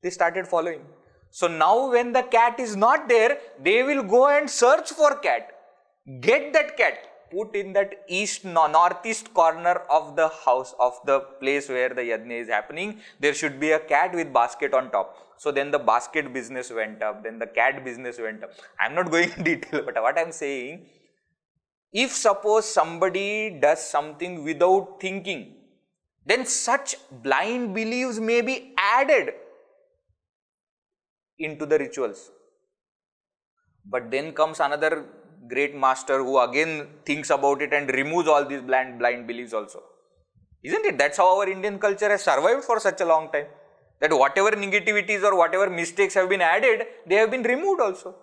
They started following. So now when the cat is not there, they will go and search for cat. Get that cat, put in that northeast corner of the house, of the place where the Yajna is happening. There should be a cat with basket on top. So then the basket business went up, then the cat business went up. I am not going in detail, but what I am saying, if suppose somebody does something without thinking, then such blind beliefs may be added into the rituals. But then comes another great master who again thinks about it and removes all these blind beliefs also. Isn't it? That's how our Indian culture has survived for such a long time. That whatever negativities or whatever mistakes have been added, they have been removed also.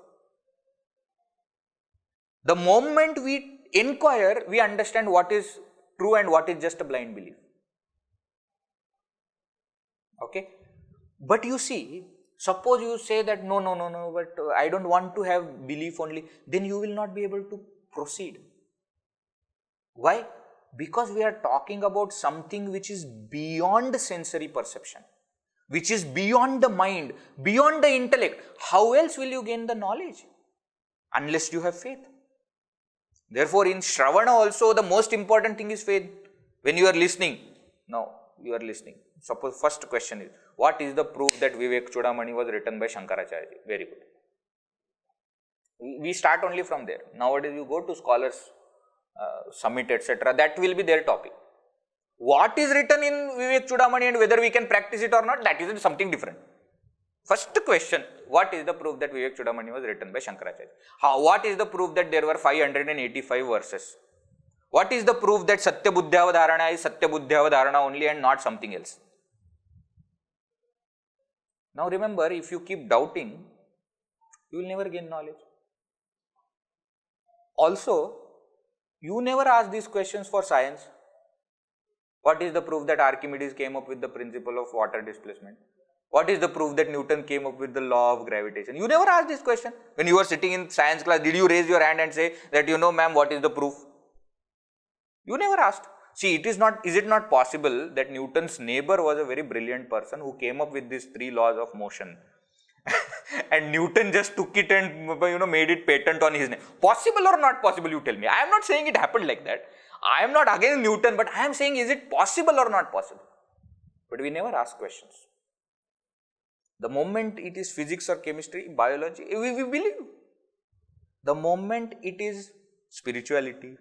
The moment we inquire, we understand what is true and what is just a blind belief. Okay? But you see, suppose you say that no, but I don't want to have belief only, then you will not be able to proceed. Why? Because we are talking about something which is beyond sensory perception, which is beyond the mind, beyond the intellect. How else will you gain the knowledge? Unless you have faith. Therefore, in Shravana also, the most important thing is faith. When you are listening, now you are listening. Suppose first question is, what is the proof that Vivek Chudamani was written by Shankaracharya? Very good. We start only from there. Nowadays you go to scholars summit, etc. That will be their topic. What is written in Vivek Chudamani and whether we can practice it or not, that is something different. First question, what is the proof that Vivek Chudamani was written by Shankaracharya? What is the proof that there were 585 verses? What is the proof that Satya Buddhyavadharana is Satya Buddhyavadharana only and not something else? Now remember, if you keep doubting, you will never gain knowledge. Also, you never ask these questions for science. What is the proof that Archimedes came up with the principle of water displacement? What is the proof that Newton came up with the law of gravitation? You never ask this question. When you were sitting in science class, did you raise your hand and say that, ma'am, what is the proof? You never asked. See, is it not possible that Newton's neighbor was a very brilliant person who came up with these 3 laws of motion and Newton just took it and made it patent on his name? Possible or not possible, you tell me. I am not saying it happened like that. I am not against Newton, but I am saying, is it possible or not possible? But we never ask questions. The moment it is physics or chemistry, biology, we believe. The moment it is spirituality,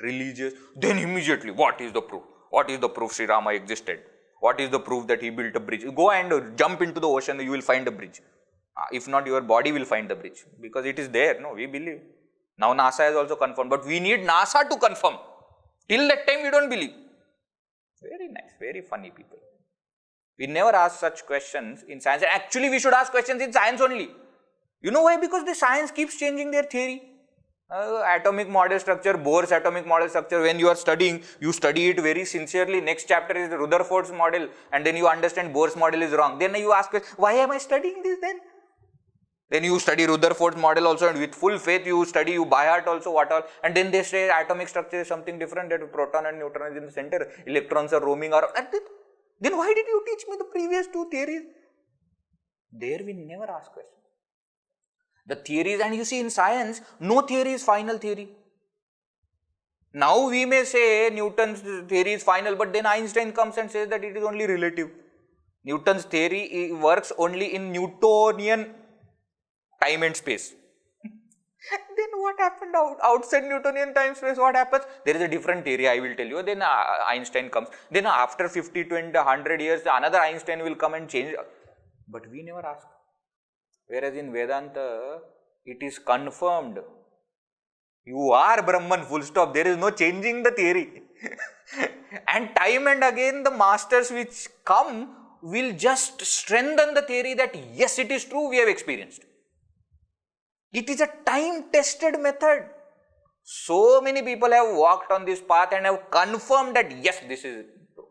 religious, then immediately, what is the proof? What is the proof Sri Rama existed? What is the proof that he built a bridge? Go and jump into the ocean, you will find a bridge. If not, your body will find the bridge, because it is there. No, we believe. Now NASA has also confirmed, but we need NASA to confirm. Till that time we don't believe. Very nice, very funny people. We never ask such questions in science. Actually, we should ask questions in science only. You know why? Because the science keeps changing their theory. Atomic model structure, Bohr's atomic model structure, when you are studying, you study it very sincerely. Next chapter is Rutherford's model, and then you understand Bohr's model is wrong. Then you ask, why am I studying this then? Then you study Rutherford's model also, and with full faith you study, you by heart also what all, and then they say atomic structure is something different, that proton and neutron is in the center, electrons are roaming around. Then why did you teach me the previous two theories? There we never ask questions. The theories, and you see in science, no theory is final theory. Now we may say Newton's theory is final, but then Einstein comes and says that it is only relative. Newton's theory works only in Newtonian time and space. Then what happened outside Newtonian time space? What happens? There is a different theory, I will tell you. Then Einstein comes. Then after 50, 20, 100 years, another Einstein will come and change. But we never ask. Whereas in Vedanta, it is confirmed. You are Brahman, full stop. There is no changing the theory. And time and again, the masters which come will just strengthen the theory that yes, it is true, we have experienced. It is a time-tested method. So many people have walked on this path and have confirmed that yes, this is true.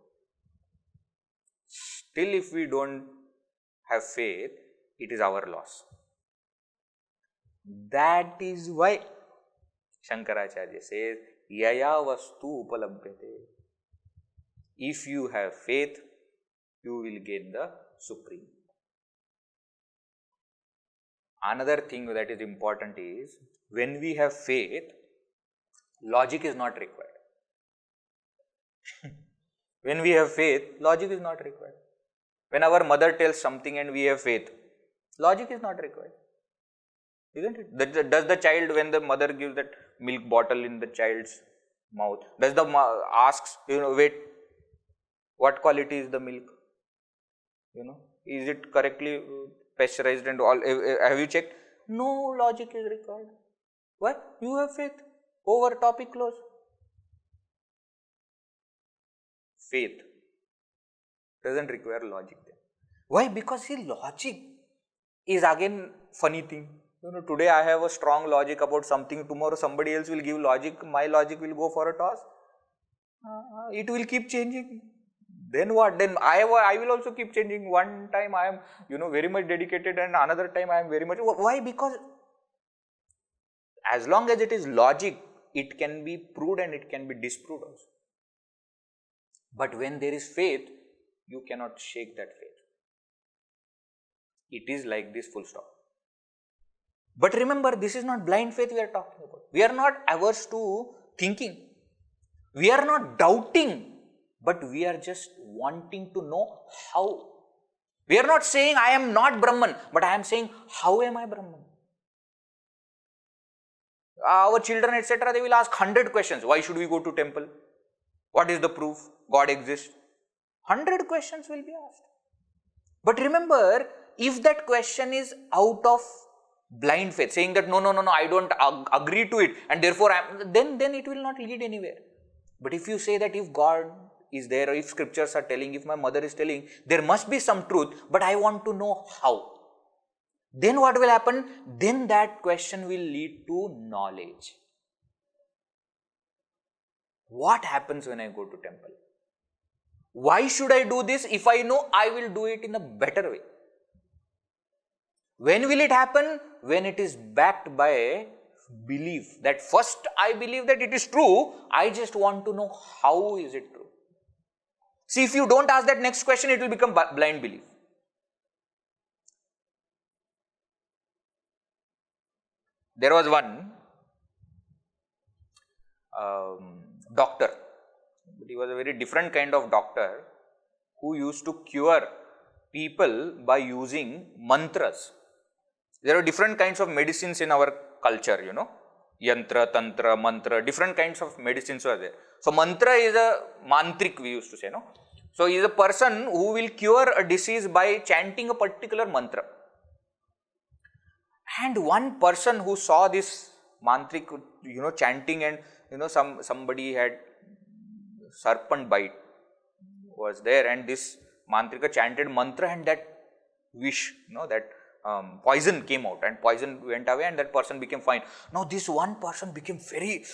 Still, if we don't have faith, it is our loss. That is why Shankaracharya says, Yaya vastu upalabhyate. If you have faith, you will gain the supreme. Another thing that is important is, when we have faith, logic is not required. When we have faith, logic is not required. When our mother tells something and we have faith, logic is not required. Isn't it? Does the child, when the mother gives that milk bottle in the child's mouth, does the asks, wait, what quality is the milk? Is it correctly pasteurized and all? Have you checked? No logic is required. Why? You have faith. Over, topic close. Faith doesn't require logic then. Why? Because see, logic is again funny thing. Today I have a strong logic about something, tomorrow somebody else will give logic, my logic will go for a toss. It will keep changing. Then what? Then I will also keep changing. One time I am, very much dedicated, and another time I am very much. Why? Because as long as it is logic, it can be proved and it can be disproved also. But when there is faith, you cannot shake that faith. It is like this, full stop. But remember, this is not blind faith we are talking about. We are not averse to thinking. We are not doubting. But we are just wanting to know how. We are not saying I am not Brahman, but I am saying how am I Brahman? Our children, etc., they will ask 100 questions. Why should we go to temple? What is the proof? God exists. 100 questions will be asked. But remember, if that question is out of blind faith, saying that no, I don't agree to it, and therefore then it will not lead anywhere. But if you say that if God is there, or if scriptures are telling, if my mother is telling, there must be some truth, but I want to know how. Then what will happen? Then that question will lead to knowledge. What happens when I go to temple? Why should I do this? If I know, I will do it in a better way. When will it happen? When it is backed by belief. That first I believe that it is true, I just want to know how is it true. See, if you don't ask that next question, it will become blind belief. There was one doctor, but he was a very different kind of doctor who used to cure people by using mantras. There are different kinds of medicines in our culture, yantra, tantra, mantra, different kinds of medicines are there. So mantra is a mantrik, we used to say, no? So he is a person who will cure a disease by chanting a particular mantra. And one person who saw this mantrik, chanting, and somebody had serpent bite was there, and this mantrika chanted mantra, and that wish, that poison came out, and poison went away, and that person became fine. Now this one person became very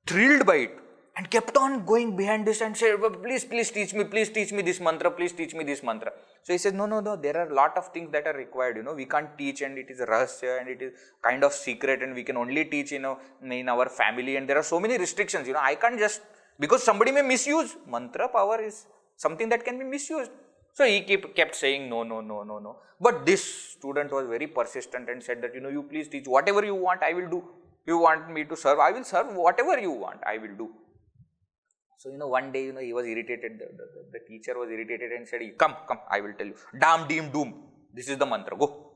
thrilled by it and kept on going behind this and said, please teach me this mantra, please teach me this mantra. So he said, no, there are a lot of things that are required, we can't teach, and it is a rahasya, and it is kind of secret, and we can only teach, in our family, and there are so many restrictions, I can't just, because somebody may misuse. Mantra power is something that can be misused. So he kept saying no. But this student was very persistent and said that, you please teach whatever you want, I will do. You want me to serve, I will serve. Whatever you want, I will do. So, one day, he was irritated, the teacher was irritated and said, come, I will tell you. Dam, Deem, Doom. This is the mantra, go.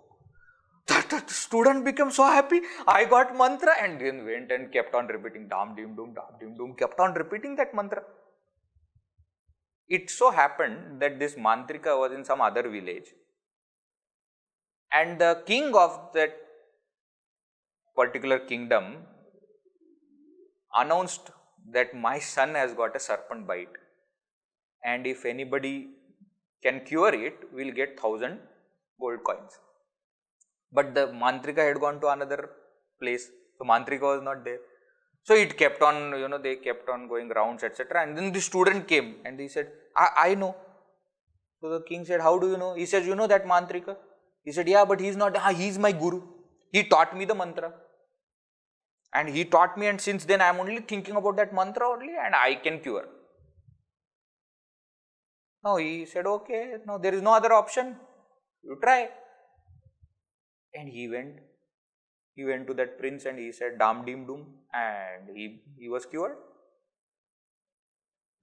That student became so happy, I got mantra, and then went and kept on repeating, Dam, Deem, Doom, kept on repeating that mantra. It so happened that this mantrika was in some other village, and the king of that particular kingdom announced that my son has got a serpent bite, and if anybody can cure it, we'll get 1,000 gold coins. But the mantrika had gone to another place, so mantrika was not there. So it kept on, they kept on going rounds, etc. And then the student came and he said, I know. So the king said, how do you know? He says, you know that mantrika? He said, yeah, but he's not, he's my guru. He taught me the mantra. And he taught me, and since then I am only thinking about that mantra only, and I can cure. Now he said, okay, now there is no other option. You try. And he went to that prince and he said, Dam, Deem, Doom, and he was cured.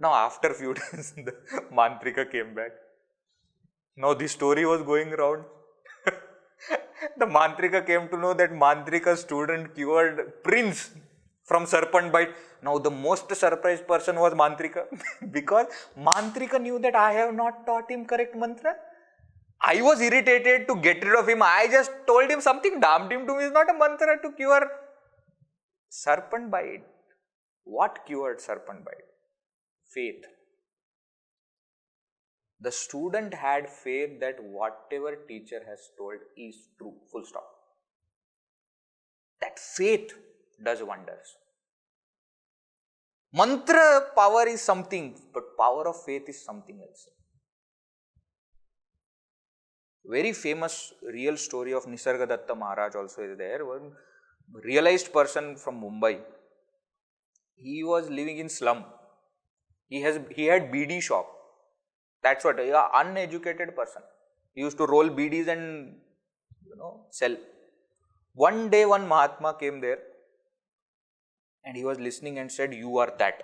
Now after a few days, the mantrika came back. Now this story was going around. The mantrika came to know that mantrika student cured prince from serpent bite. Now the most surprised person was mantrika, because mantrika knew that I have not taught him correct mantra. I was irritated to get rid of him. I just told him something. Dam, Deem, Doom is not a mantra to cure serpent bite. What cured serpent bite? Faith. The student had faith that whatever teacher has told is true, full stop. That faith does wonders. Mantra power is something, but power of faith is something else. Very famous real story of Nisargadatta Maharaj also is there. One realized person from Mumbai. He was living in slum. He had BD shop. That's what, uneducated person. He used to roll BDs and, sell. One day, one Mahatma came there and he was listening and said, you are that.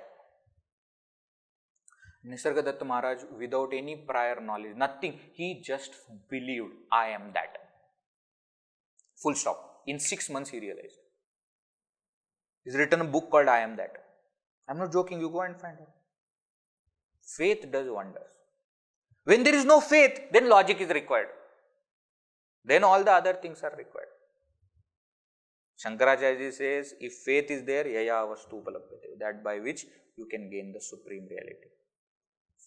Nisargadatta Maharaj, without any prior knowledge, nothing, he just believed, I am that. Full stop. In 6 months, he realized. He's written a book called I Am That. I'm not joking, you go and find it. Faith does wonders. When there is no faith, then logic is required. Then all the other things are required. Shankaracharya says, if faith is there, yaya vastu upalabhyate, that by which you can gain the supreme reality.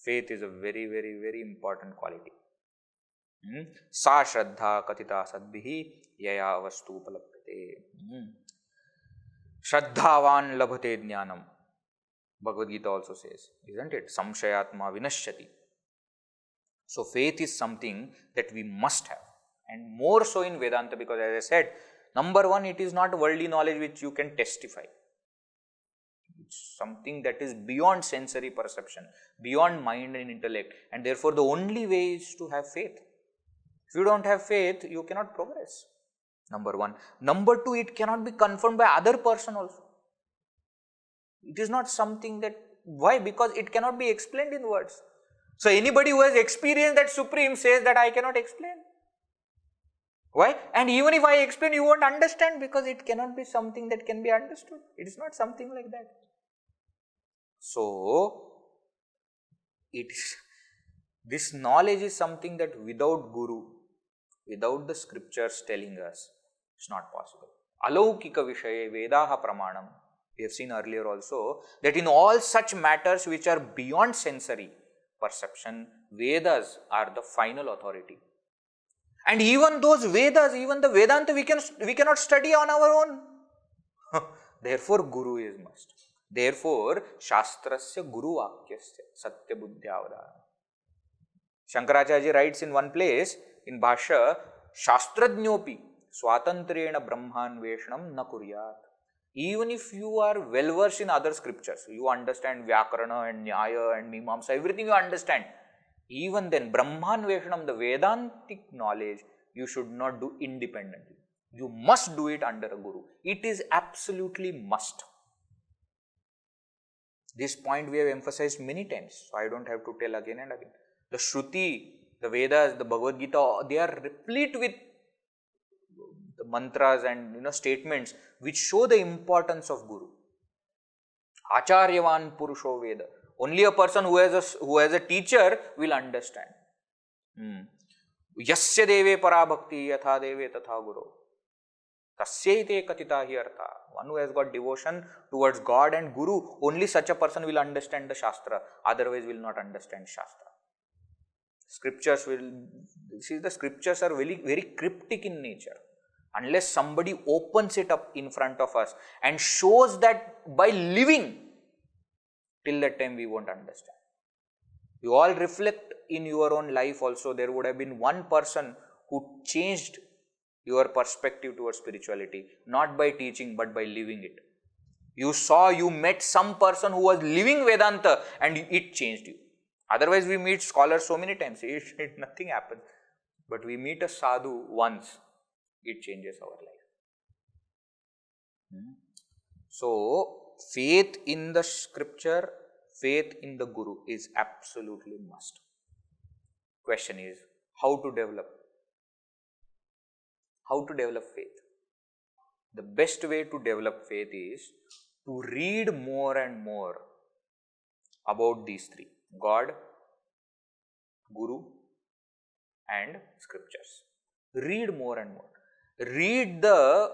Faith is a very, very, very important quality. Sa shraddha katita sadbhihi yaya vastu upalabhyate. Shraddhavan labhate jnanam. Bhagavad Gita also says, isn't it? Samshayatma vinashyati. So faith is something that we must have, and more so in Vedanta, because as I said, number one, it is not worldly knowledge which you can testify. It's something that is beyond sensory perception, beyond mind and intellect, and therefore the only way is to have faith. If you don't have faith, you cannot progress. Number one. Number two, it cannot be confirmed by other person also. It is not something that, why? Because it cannot be explained in words. So anybody who has experienced that supreme says that I cannot explain. Why? And even if I explain, you won't understand, because it cannot be something that can be understood. It is not something like that. So, this knowledge is something that without Guru, without the scriptures telling us, it's not possible. Alaukika Vishaye Vedaha Pramanam. We have seen earlier also that in all such matters which are beyond sensory perception, Vedas are the final authority. And even those Vedas, even the Vedanta, we cannot study on our own. Therefore, Guru is must. Therefore, Shastrasya Guru Vakyasya Satya Buddhyavadana. Shankaracharya writes in one place in Bhashya, Shastrajnopi Swatantrena Brahmanveshanam na kuryat. Even if you are well versed in other scriptures, you understand Vyakarana and Nyaya and Mimamsa, everything you understand. Even then, Brahmanveshanam, the Vedantic knowledge, you should not do independently. You must do it under a Guru. It is absolutely must. This point we have emphasized many times, so I don't have to tell again and again. The Shruti, the Vedas, the Bhagavad Gita, they are replete with the mantras and statements which show the importance of Guru. Acharyavan Purusho Veda. Only a person who has a teacher will understand. Yasya deve parabhakti yatha deve tatha guru. Tasyaite katita hi artha. One who has got devotion towards God and Guru, only such a person will understand the Shastra. Otherwise will not understand Shastra. Scriptures the scriptures are very, very cryptic in nature. Unless somebody opens it up in front of us and shows that by living, till that time we won't understand. You all reflect in your own life also. There would have been one person who changed your perspective towards spirituality, not by teaching but by living it. You met some person who was living Vedanta and it changed you. Otherwise we meet scholars so many times, nothing happens. But we meet a sadhu once, it changes our life. So, faith in the scripture, faith in the Guru is absolutely must. Question is, how to develop? How to develop faith? The best way to develop faith is to read more and more about these three: God, Guru and scriptures. Read more and more. Read the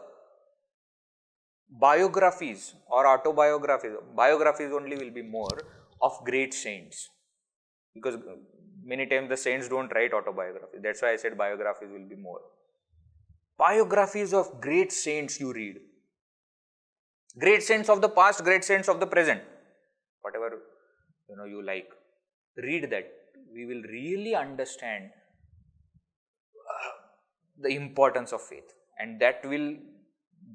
biographies or autobiographies. Biographies only will be more of great saints, because many times the saints don't write autobiographies. That's why I said biographies will be more. Biographies of great saints you read. Great saints of the past, great saints of the present. Whatever you like. Read that. We will really understand the importance of faith, and that will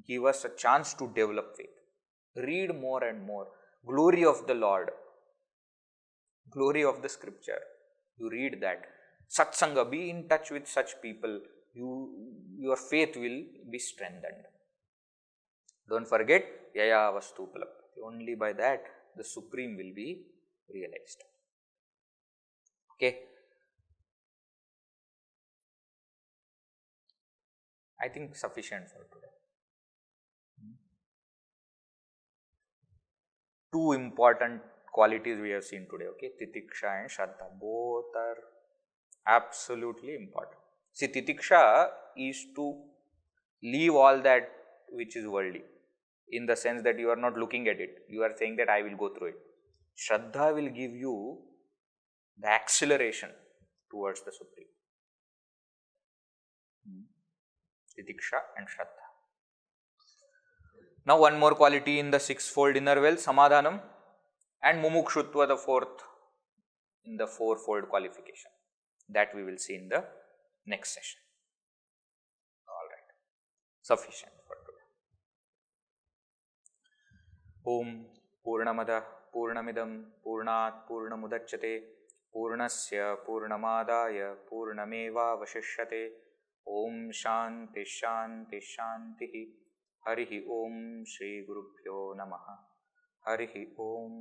give us a chance to develop faith. Read more and more. Glory of the Lord, glory of the scripture. You read that. Satsanga, be in touch with such people. Your faith will be strengthened. Don't forget, Yaya Vastu Upalabdhi. Only by that the Supreme will be realized. Okay. I think sufficient for today. Two important qualities we have seen today, okay? Titiksha and Shraddha. Both are absolutely important. See, Titiksha is to leave all that which is worldly, in the sense that you are not looking at it. You are saying that I will go through it. Shraddha will give you the acceleration towards the Supreme. Titiksha and Shraddha. Now one more quality in the sixfold inner well, Samadhanam, and Mumukshutva, the fourth in the fourfold qualification. That we will see in the next session. Alright. Sufficient for today. Om Purnamada Purnamidam Purnat Purnamudachyate Purnasya Purnamadaya Purnameva Vashishyate. Om Shanti Shanti Shanti. Harihi Om Shri Gurubhyo Namaha. Harihi Om.